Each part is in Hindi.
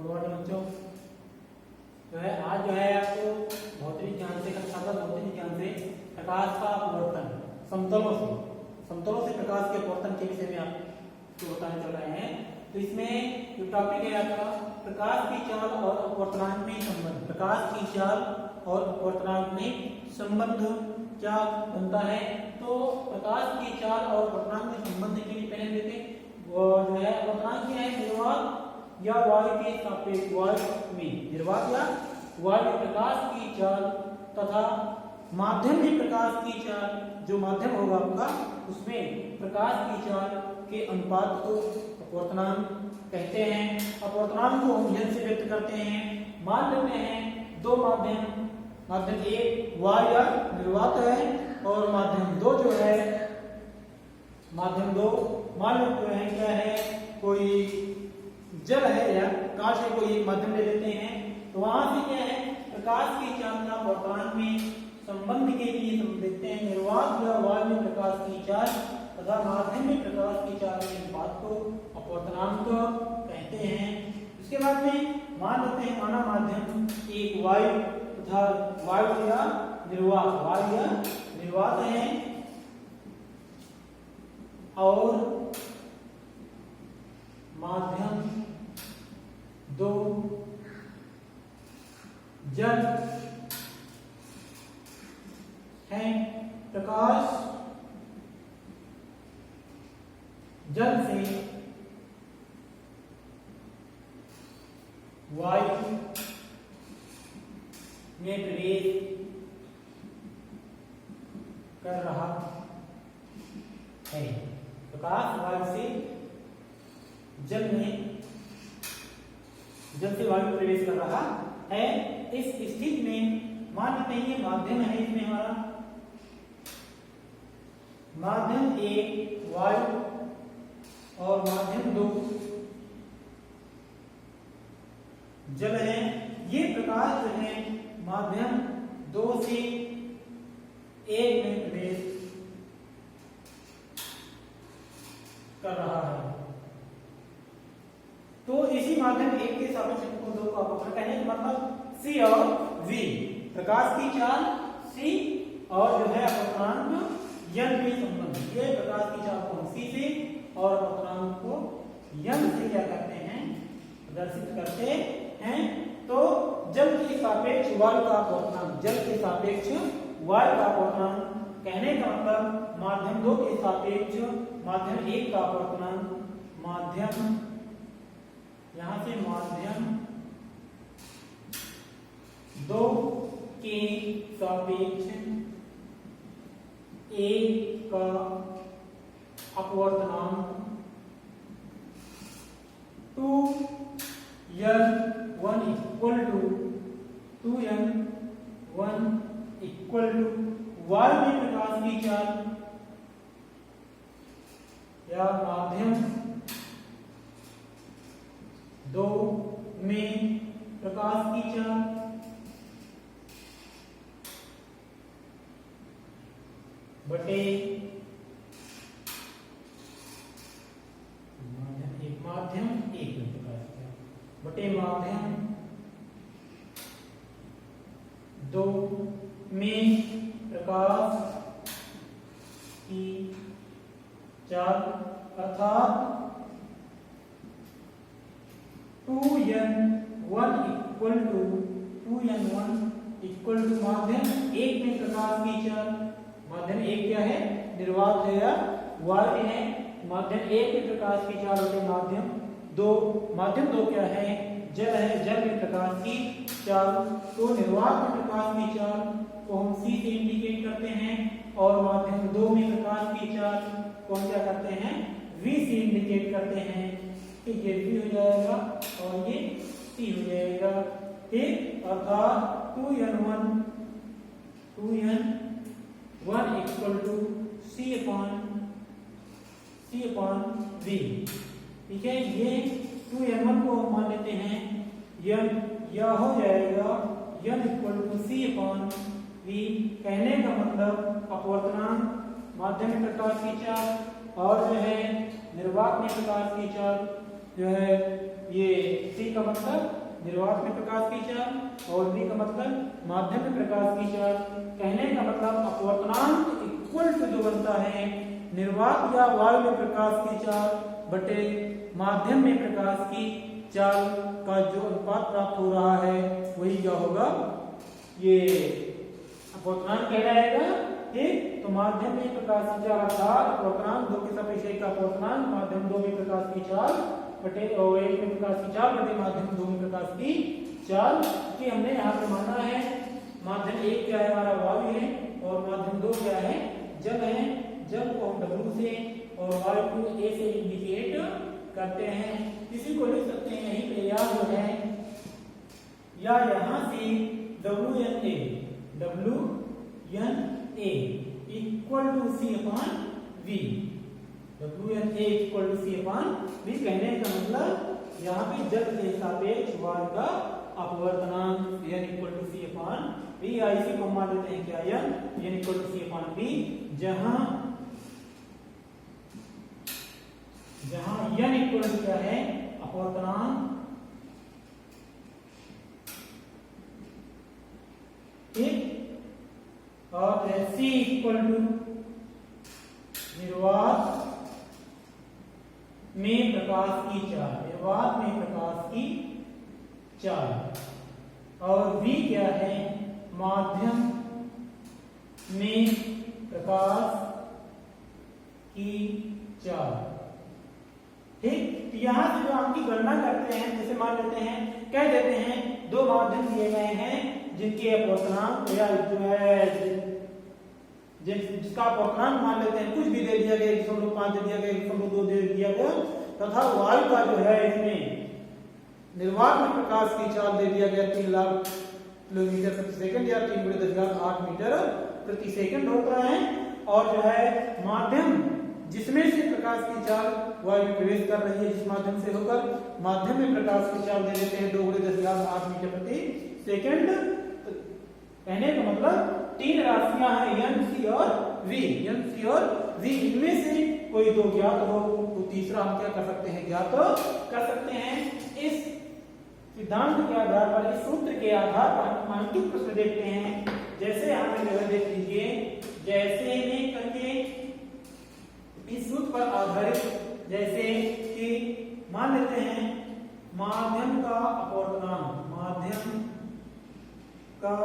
गुड मॉर्निंग बच्चों। जो है आज जो है आपको भौतिक विज्ञान से भौतिक विज्ञान से प्रकाश का अपवर्तन समतलों से प्रकाश के अपवर्तन के विषय में आपको बताने चल रहे हैं। तो इसमें जो टॉपिक है आपका प्रकाश की चाल और अपवर्तनांक में संबंध। प्रकाश की चाल और अपवर्तनांक में संबंध क्या बनता है? तो प्रकाश की चाल और अपवर्तनांक में संबंध के लिए पहले देखें वो जो है अपवर्तनांक क्या है? निर्वात या वायु के सापेक्ष निर्वात या वायु में प्रकाश की चाल तथा माध्यम में प्रकाश की चाल, जो माध्यम होगा आपका उसमें प्रकाश की चाल के अनुपात को अपवर्तनांक कहते हैं। अपवर्तनांक को हम यह से व्यक्त करते हैं। मान लेते हैं दो माध्यम एक वायु या निर्वात है और माध्यम दो जो है माध्यम दो मान लेते हैं क्या है, कोई जल है या कांच है, कोई एक माध्यम ले लेते हैं। तो वहां से क्या है, प्रकाश की चाल का अपवर्तनांक में संबंध के लिए हम देखते हैं निर्वात या वायु में प्रकाश की चाल तथा माध्यम में प्रकाश की चाल के अनुपात को अपवर्तनांक कहते हैं। इसके बाद में मान लेते हैं माना माध्यम एक वायु तथा वायु या निर्वात है और माध्यम दो जल है। प्रकाश जल से वायु में प्रवेश कर रहा है। प्रकाश वायु से जल से वायु प्रवेश कर रहा है। इस स्थिति में मान लेते हैं ये माध्यम है, इसमें हमारा माध्यम एक वायु और माध्यम दो जल है। ये प्रकाश जो है माध्यम दो से एक में प्रवेश कर रहा है। तो इसी माध्यम एक के सापेक्ष दो का अपवर्तन कहने का मतलब C और V। प्रकाश की चाल C और जो है अपवर्तनांक N में संबंध। ये प्रकाश की चाल को हम C से और अपवर्तनांक को N से क्या करते हैं, प्रदर्शित करते हैं। तो जल के सापेक्ष वायु का अपवर्तनांक, जल के सापेक्ष वायु का अपवर्तनांक कहने का मतलब माध्यम दो के सापेक्ष माध्यम एक का अपवर्तनांक, माध्यम यहां से माध्यम दो के सापेक्ष एक का अपवर्तनांक 2n1 इक्वल टू वायु में प्रकाश की चाल या माध्यम दो में प्रकाश की चाल बटे माध्यम एक में प्रकाश की चाल बटे माध्यम दो में प्रकाश की चाल अर्थात 2n1 इक्वल टू माध्यम एक में प्रकाश की चाल। माध्यम एक क्या है, निर्वात है या वायु है। माध्यम एक में प्रकाश की चाल होते माध्यम दो क्या है, जल है, जल में प्रकाश की चाल। तो निर्वात में प्रकाश की चाल को हम C से इंडिकेट करते हैं और माध्यम दो में प्रकाश की चाल को हम क्या करते हैं, V से इंडिकेट करते हैं। तो ये V हो जाएगा और ये C हो जाएगा। ठीक, अर्थात 2n1 equal to C upon V। ठीक है, ये 2n1 को हम मान लेते हैं यह हो जाएगा n equal to C upon V। कहने का मतलब अपवर्तनांक माध्यम में प्रकाश की चाल और जो है निर्वात में प्रकाश की चाल जो है ये C का मतलब निर्वात में प्रकाश की चाल और V का मतलब माध्यम में प्रकाश की चाल। कहने का मतलब अपवर्तनांक इक्वल टू जो बनता है निर्वात या वायु में प्रकाश की चाल बटे माध्यम में प्रकाश की चाल का जो अनुपात प्राप्त हो रहा है वही क्या होगा, ये अपवर्तनांक कहलाएगा। ठीक, तो माध्यम में प्रकाश की चाल अर्थात अपवर्तनांक 2 के सापेक्ष एक का अपवर्तनांक माध्यम 2 में प्रकाश की चाल बटे और 1 में प्रकाश की चाल बटे माध्यम 2 में प्रकाश की चाल। कि हमने यहाँ पे माना है माध्यम 1 क्या है हमारा वायु है और माध्यम 2 क्या है जल है। जल को हम W से और वायु को A से इंडिकेट करते हैं। इसी को लिख सकते हैं यहीं पे या जो है या यहाँ से WNA equal to C upon V। WNA equal to C upon V कहने का मतलब यहाँ पे जल के सापेक्ष वायु का अपवर्तनांक N equal to C upon V। या इसी को मान लेते हैं क्या N equal to C upon V, जहां N इक्वल टू क्या है अपवर्तनांक, ठीक, और C इक्वल टू निर्वात में प्रकाश की चाल, निर्वात में प्रकाश की चाल और V क्या है माध्यम में प्रकाश की चाल। ठीक, यहां से जो आपकी गणना करते हैं जैसे मान लेते हैं कह देते हैं दो माध्यम दिए गए हैं जिनके अपवर्तनांक या जो है जिसका अपवर्तनांक मान लेते हैं कुछ भी दे दिया गया 1.5 दे दिया गया 1.2 दे दिया गया तथा वायु का जो है इसमें निर्वात में प्रकाश की चाल दे दिया गया 3 लाख किलोमीटर प्रति सेकंड या 3 × 10⁸ मीटर प्रति सेकंड होता है। और जो है माध्यम जिसमें से प्रकाश की चाल वायु में प्रवेश कर रही है जिस माध्यम से होकर माध्यम में प्रकाश की चाल दे देते हैं 2 × 10⁸ मीटर प्रति सेकंड। कहने का मतलब 3 राशियां हैं N, C और V। N, C और V इनमें से कोई दो ज्ञात हो तो तीसरा हम क्या कर सकते हैं ज्ञात कर सकते हैं। इस सिद्धांत के आधार पर इस सूत्र के आधार पर हम अंकित प्रश्न देखते हैं। जैसे हमें जो है देख लीजिए जैसे में करके इस सूत्र पर आधारित जैसे कि मान लेते हैं माध्यम का अपवर्तनांक, माध्यम का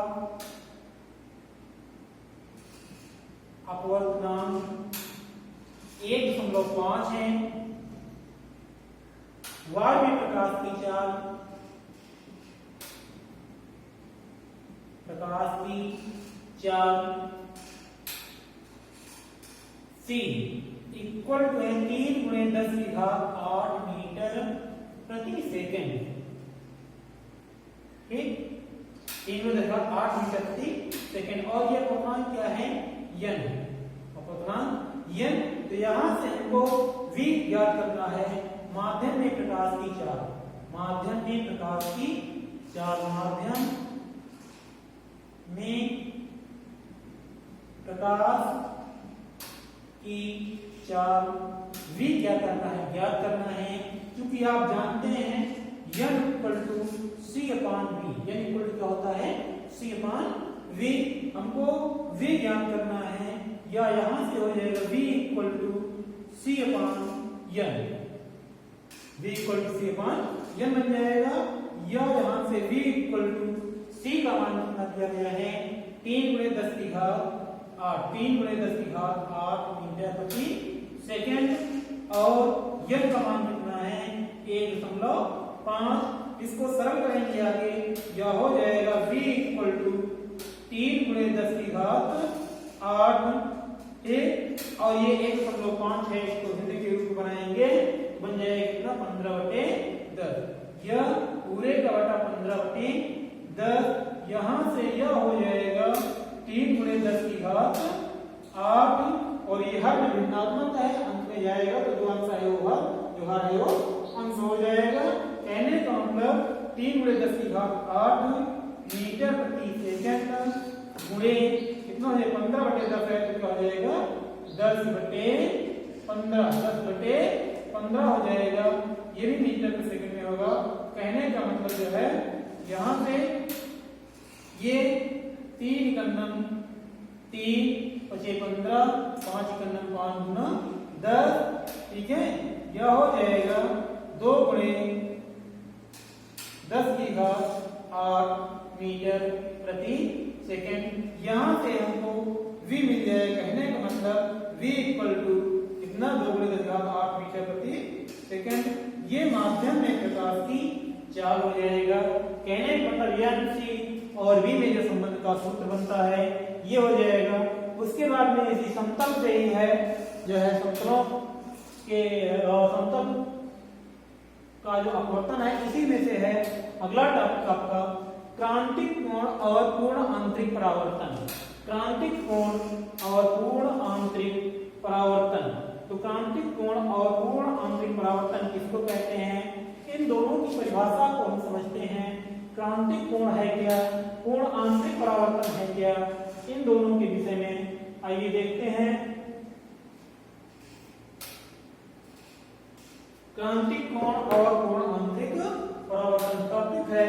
अपवर्तनांक 1.5 है, वायु में प्रकाश की चाल C इक्वल टू है 3 × 10⁸ मीटर प्रति सेकंड। ठीक, 3 × 10⁸ मीटर प्रति सेकंड। और ये अपवर्तनांक क्या है N, अपवर्तनांक N। तो यहां से हमको V ज्ञात करना है माध्यम में प्रकाश की चाल, माध्यम में प्रकाश की चाल, माध्यम में प्रकाश की चाल V क्या करना है ज्ञात करना है। क्योंकि आप जानते हैं N equal to C upon V, N equal to क्या होता है C अपॉन V। हमको V ज्ञात करना है या यहां से हो जाएगा V equal to C upon N, V equal to C upon N बन जाएगा। या यहां से V इक्वल टू C का मान कितना दिया गया है 3 × 10⁸, 3 × 10⁸ मीटर प्रति सेकंड। और N का मान कितना है 1.5। इसको सरल करेंगे आगे यह हो जाएगा V इक्वल टू 3 × 10⁸, ठीक। और ये 1.5 है, इसको हिंदी के रूप में बनाएंगे बन जाएगा कितना 15/10। यह पूरे का बटा 15/10। यहां से यह हो जाएगा 3 × 10⁸, और ये हर में भिन्नात्मक है अंत में जाएगा तो जो अंश है वो जो हर है वो अंश हो जाएगा। कहने का मतलब 3 × 10⁸ मीटर प्रति सेकंड गुणे कितना हो जाएगा 15/10 है तो क्या हो जाएगा 10/15, 10/15 हो जाएगा। ये भी मीटर प्रति सेकंड में होगा। कहने का मतलब जो है यहाँ से ये 3 कन्नम 3 5 15 5 कन्नम 5 गुना 10, ठीक है। यह हो जाएगा 2 गुणे 10 की घात 8 मीटर प्रति सेकेंड। यहाँ से हमको v मिल जाएगा। कहने का मतलब v इक्वल टू कितना 2 गुणे 10 की घात 8 मीटर प्रति सेकेंड। ये माध्यम में प्रकाश की चाल हो जाएगा। कहने का मतलब यानी और v में जो संबंध का सूत्र बनता है ये हो जाएगा। उसके बाद में इसी समतल से ही है जो है समतलों के समतल का जो अपवर्तन है इसी में से है अगला टॉपिक आपका क्रांतिक कोण और पूर्ण आंतरिक परावर्तन। क्रांतिक कोण और पूर्ण आंतरिक परावर्तन। तो क्रांतिक कोण और पूर्ण आंतरिक परावर्तन किसको कहते हैं, इन दोनों की परिभाषा को हम समझते हैं। क्रांतिक कोण है क्या, पूर्ण आंतरिक परावर्तन है क्या, इन दोनों के विषय में आइए देखते हैं। क्रांतिक कोण और पूर्ण आंतरिक परावर्तन टॉपिक है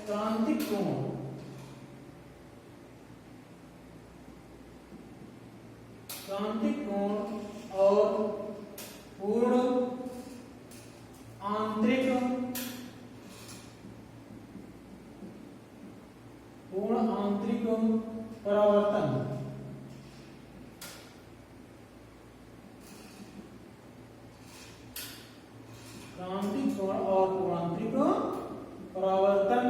क्रांतिक कोण। क्रांतिक कोण और पूर्ण आंतरिक परावर्तन। क्रांतिक कोण और पूर्ण आंतरिक परावर्तन।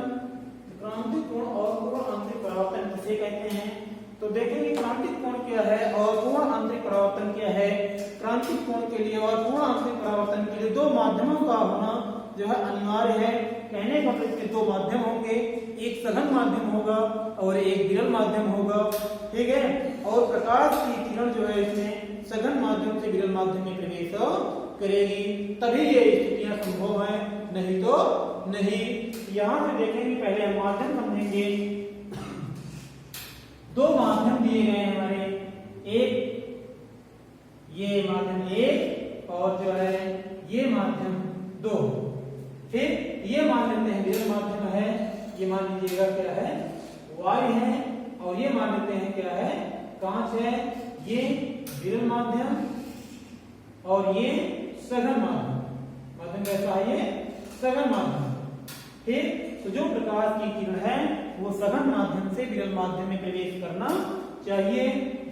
क्रांतिक कोण और पूर्ण आंतरिक परावर्तन किसे कहते हैं, तो देखेंगे क्रांतिक कोण क्या है और पूर्ण आंतरिक परावर्तन क्या है। क्रांतिक कोण के लिए और पूर्ण आंतरिक परावर्तन के लिए दो माध्यमों का होना जो है अनिवार्य है। कहने का मतलब के दो माध्यम होंगे, एक सघन माध्यम होगा और एक विरल माध्यम होगा, ठीक है। और प्रकाश की किरण जो है इसमें सघन माध्यम से विरल माध्यम में प्रवेश करेगी, तभी ये स्थितियां संभव है, नहीं तो नहीं। यहाँ से देखेंगे पहले हम माध्यम समझेंगे। दो माध्यम दिए गए हैं हमारे, एक ये माध्यम एक और जो है ये माध्यम दो। फिर ये मान लेते हैं विरल माध्यम है, ये मान लीजिएगा क्या है वायु है, और ये मान लेते हैं क्या है कांच है। ये विरल माध्यम और ये सघन माध्यम। माध्यम कैसा है, ये सघन माध्यम। फिर तो जो प्रकाश की किरण है वो सघन माध्यम से विरल माध्यम में प्रवेश करना चाहिए।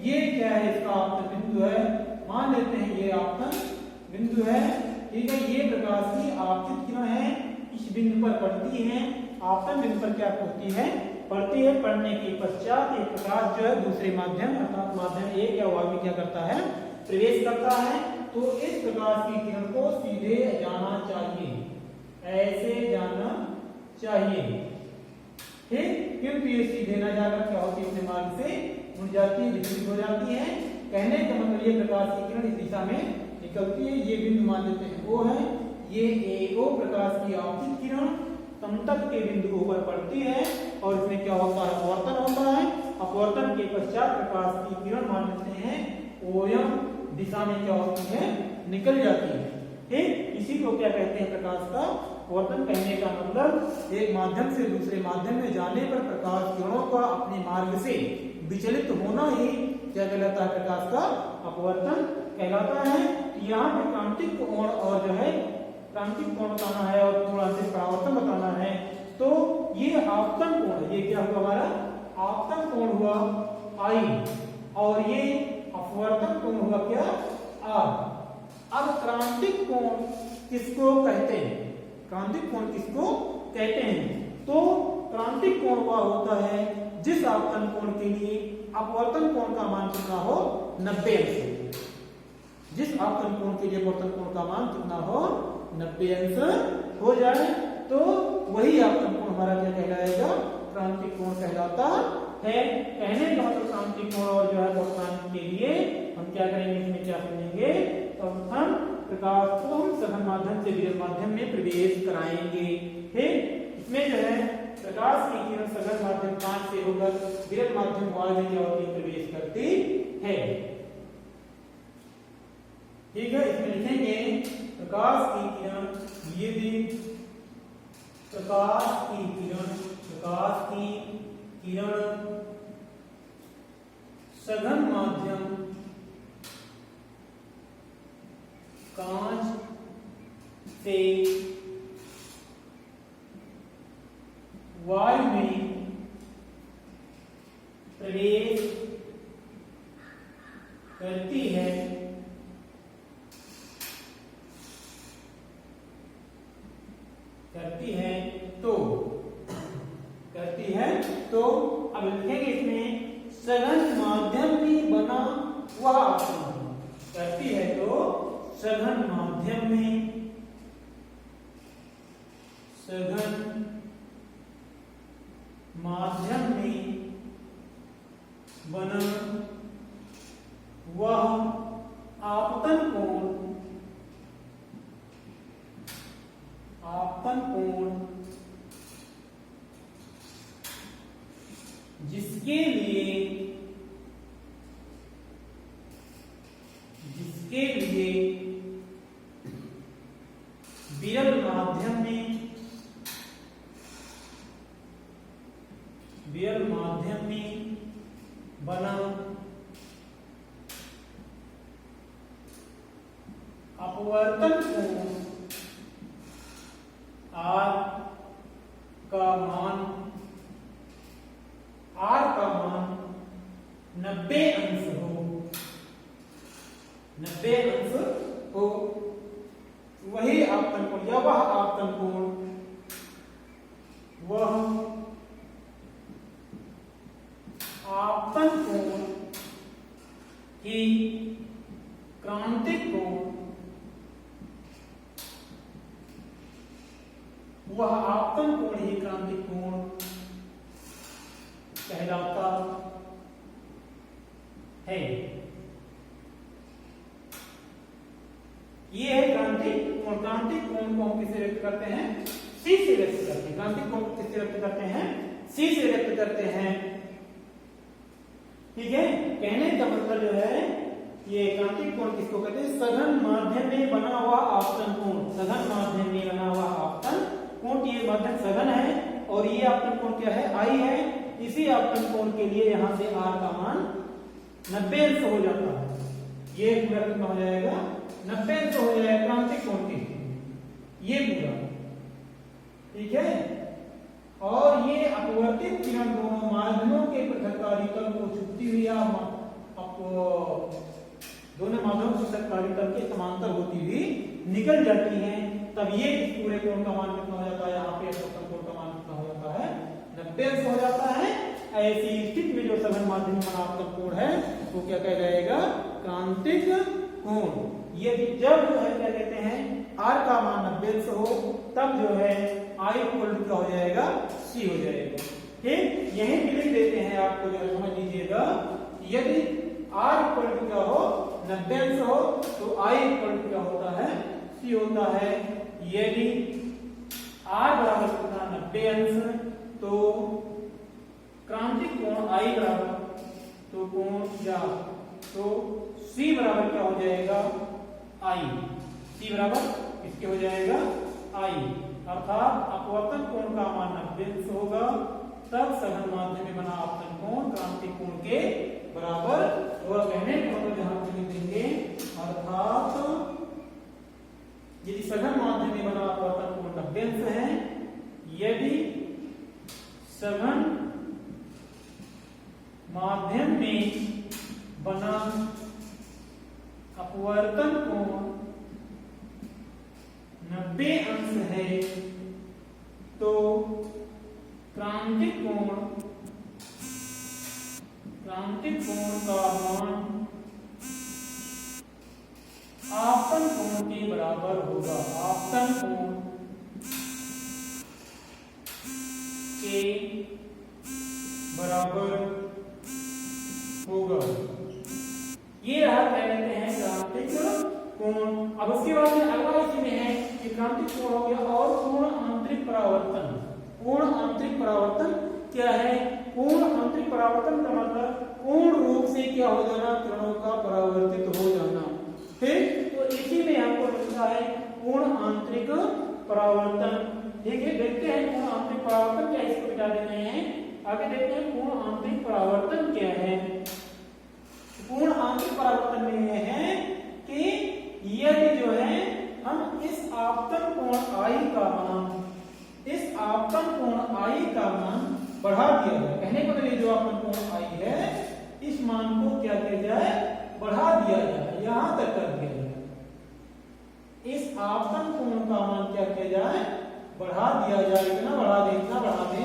ये क्या है, इसका आपतन बिंदु है, मान लेते हैं ये आपतन बिंदु है, ठीक है। ये प्रकाश की आपतित किरण है, इस बिंदु पर पड़ती है। आपतन बिंदु पर क्या होती है, पड़ती है। पड़ने के पश्चात ये प्रकाश जो है दूसरे माध्यम अर्थात माध्यम एक या वायु में क्या करता है, प्रवेश करता है। तो इस प्रकाश की किरण को सीधे जाना चाहिए, ऐसे जाना चाहिए, ठीक। क्योंकि ये सीधे न जाकर क्या होती है, अपने मार्ग से मुड़ जाती है, विचलित हो जाती है। कहने का मतलब ये प्रकाश की किरण इस दिशा में निकलती है। ये बिंदु मान लेते हैं वो है, ये एक प्रकाश की आपतित किरण समतल के बिंदु के ऊपर पड़ती है और इसमें क्या होता है, अपवर्तन होता है। अपवर्तन के पश्चात प्रकाश की किरण मान लेते हैं ओयम दिशा में क्या होती है, निकल जाती है, ठीक। इसी को क्या कहते हैं, प्रकाश का अपवर्तन। कहने का मतलब एक माध्यम से दूसरे माध्यम में जाने पर प्रकाश किरणों का अपने मार्ग से विचलित होना ही क्या कहलाता है, प्रकाश का अपवर्तन कहलाता है। यहाँ पे क्रांतिक कोण और जो है क्रांतिक कोण बताना है और पूर्ण आंतरिक परावर्तन बताना है। तो ये आपतन कोण है, ये क्या हुआ हमारा आपतन कोण हुआ I, और ये अपवर्तन कोण हुआ क्या R। अब क्रांतिक कोण किसको कहते हैं, क्रांतिक कोण किसको कहते हैं, तो क्रांतिक कोण वह होता है जिस आपतन कोण के लिए अपवर्तन कोण का मान कितना हो 90 अंश। जिस आपतन कोण के लिए अपवर्तन कोण का मान कितना हो 90 अंश हो जाए, तो वही आपतन कोण हमारा क्या कहलाएगा, क्रांतिक कोण कहलाता है। कहने का मतलब क्रांतिक कोण और जो है अपवर्तन के लिए हम क्या करेंगे, इसमें क्या समझेंगे, तो हम प्रकाश को हम सघन माध्यम से विरल माध्यम में प्रवेश कराएंगे, ठीक। इसमें जो है प्रकाश की किरण सघन माध्यम कांच से होकर विरल माध्यम वायु में क्या होती है, प्रवेश करती है, ठीक है। इसमें लिखेंगे प्रकाश की किरण यदि प्रकाश की किरण सघन माध्यम कांच से वायु में प्रवेश करती है तो अब लिखेंगे इसमें सघन माध्यम में बना वह आपतन करती है तो सघन माध्यम में बना वह आपतन कोण जिसके लिए विरल माध्यम में बना अपवर्तन कोण R का मान 90 अंश हो वही आपतन कोण या वह आपतन कोण ही क्रांतिक कोण वह आपतन कोण ही क्रांतिक कोण कहलाता है। ये है क्रांतिक कोण। क्रांतिक कोण को हम किससे व्यक्त करते हैं? C से व्यक्त करते हैं। क्रांतिक कोण को किससे व्यक्त करते हैं? C से व्यक्त करते हैं। ठीक है, कहने का मतलब जो है ये क्रांतिक कोण किसको कहते हैं? सघन माध्यम में बना हुआ आपतन कोण। सघन माध्यम में बना हुआ आपतन कोण। ये माध्यम सघन है और ये आपतन कोण क्या है? I है। इसी आपतन कोण के लिए यहां से R का मान 90 अंश हो जाता है। ये पूरा कितना हो जाएगा? 90 अंश हो जाएगा क्रांतिक कोण के ये पूरा। ठीक है, और ये अपवर्तित किरण दोनों माध्यमों के पृथक्कारी तल को छूती हुई या दोनों माध्यमों के पृथक्कारी तल के समांतर होती हुई निकल जाती हैं। तब ये इस पूरे कोण का मान कितना हो जाता है? यहाँ पे अपवर्तन कोण का मान कितना हो जाता है? 90 अंश हो जाता है। ऐसी स्थिति में जो सघन माध्यम में बना आपतन कोण है वो क्या कहलाएगा? क्रांतिक कोण। ये जब जो है क्या कहते हैं R का मान 90 अंश हो तब जो है I इक्वल टू क्या हो जाएगा? C हो जाएगा। ठीक, यही लिख देते हैं आपको जो है समझ लीजिएगा। यदि R इक्वल टू क्या हो? 90 अंश हो तो I इक्वल टू क्या होता है? C होता है। यदि R बराबर कितना? 90 अंश तो क्रांतिक कोण I बराबर तो कोण क्या? तो C बराबर क्या हो जाएगा? I। C बराबर इसके हो जाएगा I, अर्थात अपवर्तन कोण का मान 90 अंश होगा तब सघन माध्यम में बना आपतन कोण क्रांतिक कोण के बराबर होगा। कहने का मतलब यहां पे लिख देंगे अर्थात यदि सघन माध्यम में बना अपवर्तन कोण 90 अंश है, यदि सघन माध्यम में बना अपवर्तन कोण 90 अंश है तो क्रांतिक कोण का मान आपतन कोण के बराबर होगा। आपतन कोण के बराबर होगा। ये रहा क्या कहते हैं? क्रांतिक कोण। अब उसके बाद में अगला इसी में है कि क्रांतिक कोण हो गया और पूर्ण आंतरिक परावर्तन। पूर्ण आंतरिक परावर्तन क्या है? पूर्ण आंतरिक परावर्तन का मतलब पूर्ण रूप से क्या हो जाना? किरणों का परावर्तित हो जाना। ठीक, तो इसी में हमको मिलता है पूर्ण आंतरिक परावर्तन। ठीक है, देखते हैं पूर्ण आंतरिक परावर्तन क्या है, इसको मिटा देते हैं। आगे देखते हैं पूर्ण आंतरिक परावर्तन क्या है। पूर्ण आंतरिक परावर्तन में यह है कि यदि जो है हम इस आपतन कोण I का मान, इस आपतन कोण I का मान बढ़ा दिया जाए, कहने को लिए जो आपतन कोण I है इस मान को क्या किया जाए, बढ़ा दिया जाए, यहां तक कर दिया जाए। इस आपतन कोण का मान क्या किया जाए, बढ़ा दिया जाए, इतना बढ़ा दे, इतना बढ़ा दे,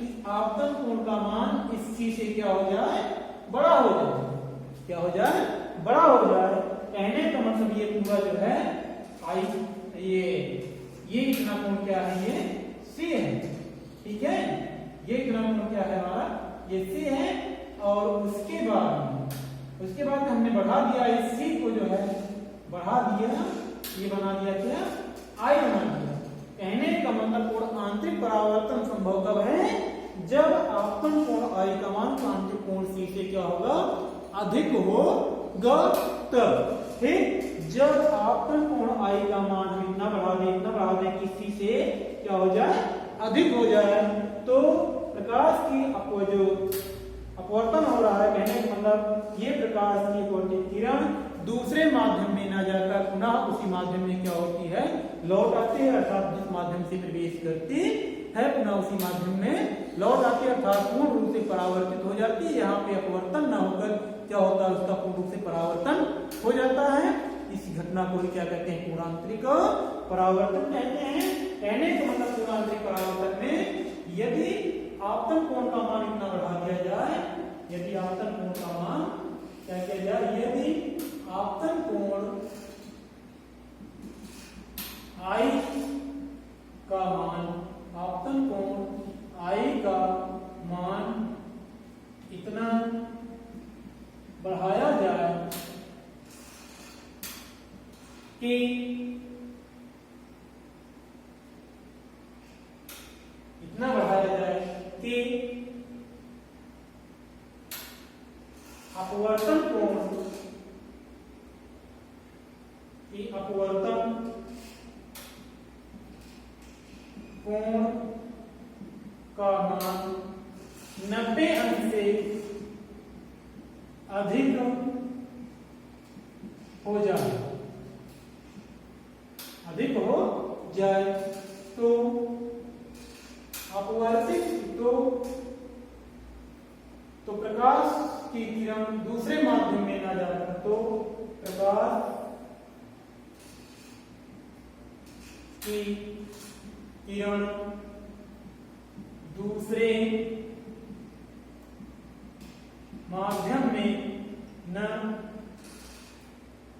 इस आपतन कोण का मान इस C से क्या हो जाए, बड़ा हो जाए, क्या हो जाए, बड़ा हो जाए। कहने का मतलब ये पूरा जो है I, ये इतना कोण क्या है, ये C है, ठीक है, ये इतना कोण क्या है हमारा, ये C है। और उसके बाद हमने बढ़ा दिया इस C को जो है, बढ़ा दिया, ये बना दिया क्या, I बना दिया। कहने का मतलब कोण आंतरिक परावर्तन संभव कब है, जब आपतन कोण I का मान आंतरिक कोण C से क्या होगा, अधिक होगा तब। ठीक, जब आपतन कोण I का मान हम इतना बढ़ा दे कि C से क्या हो जाए, अधिक हो जाए, तो प्रकाश की जो अपवर्तन हो रहा है, कहने का मतलब ये प्रकाश की अपवर्तित किरण दूसरे माध्यम में ना जाकर पुनः उसी माध्यम में क्या होती है, लौट आती है, अर्थात जिस माध्यम से प्रवेश करती है पुनः उसी माध्यम में लौट आती है, अर्थात पूर्ण रूप से परावर्तित हो जाती है। यहाँ पे अपवर्तन न होकर क्या होता है, उसका पूर्ण रूप से परावर्तन हो जाता है। इस घटना को ही क्या कहते हैं, पूर्ण आंतरिक परावर्तन कहते हैं। कहने का मतलब पूर्ण आंतरिक परावर्तन में यदि आपतन कोण का मान इतना बढ़ा दिया जाए, यदि आपतन कोण का मान क्या किया जाए, यदि आपतन कोण I का मान, आपतन कोण I का मान इतना बढ़ाया जाए कि इतना बढ़ाया जाए कि अपवर्तन कोण का मान 90 अंश से अधिक हो जाए, तो अपवर्तित तो प्रकाश की किरण दूसरे माध्यम में ना जाकर, तो प्रकाश की किरण दूसरे माध्यम में